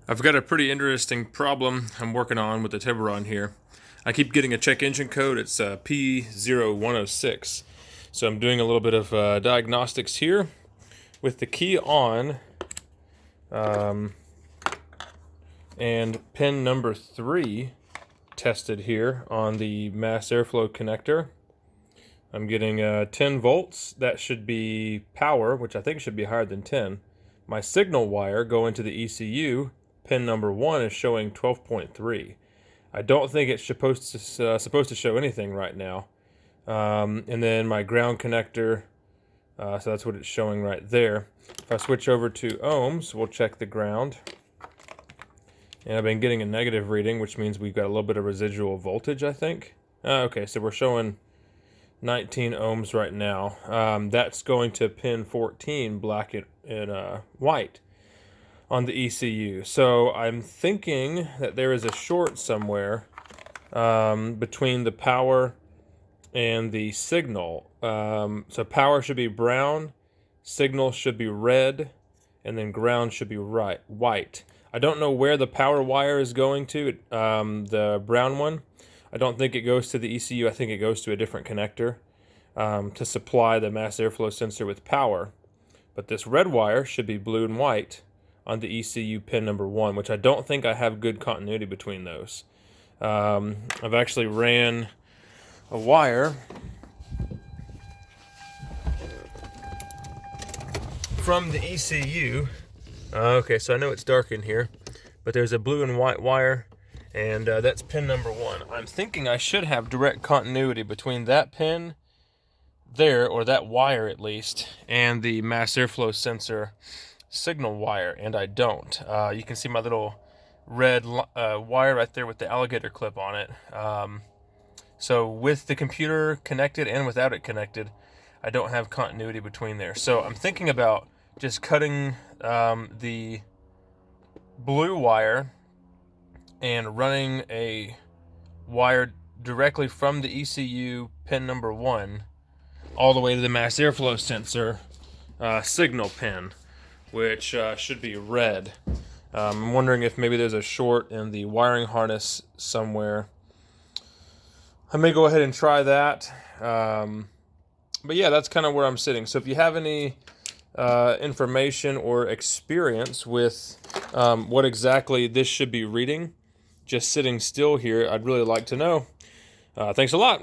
I've got a pretty interesting problem I'm working on with the tiburon here. I keep getting a check engine code. It's p0106. So I'm doing a little bit of diagnostics here with the key on and pin number 3 tested here on the mass airflow connector. I'm getting 10 volts. That should be power, which I think should be higher than 10. My signal wire going to the ECU, pin number 1, is showing 12.3. I don't think it's supposed to show anything right now. And then my ground connector, so that's what it's showing right there. If I switch over to ohms, we'll check the ground. And I've been getting a negative reading, which means we've got a little bit of residual voltage, I think. Okay, so we're showing 19 ohms right now. That's going to pin 14, black and white, on the ECU. So I'm thinking that there is a short somewhere between the power and the signal. So power should be brown, signal should be red, and then ground should be white. I don't know where the power wire is going to, the brown one. I don't think it goes to the ECU. I think it goes to a different connector to supply the mass airflow sensor with power. But this red wire should be blue and white on the ECU pin number 1, which I don't think I have good continuity between those. I've actually ran a wire from the ECU. Okay, so I know it's dark in here, but there's a blue and white wire, and that's pin number 1. I'm thinking I should have direct continuity between that pin there, or that wire at least, and the mass airflow sensor signal wire, and I don't. You can see my little red wire right there with the alligator clip on it. So with the computer connected and without it connected, I don't have continuity between there. So I'm thinking about just cutting the blue wire and running a wire directly from the ECU pin number 1 all the way to the mass airflow sensor signal pin, which should be red. I'm wondering if maybe there's a short in the wiring harness somewhere. I may go ahead and try that. But yeah, that's kind of where I'm sitting. So if you have any information or experience with what exactly this should be reading, just sitting still here, I'd really like to know. Thanks a lot.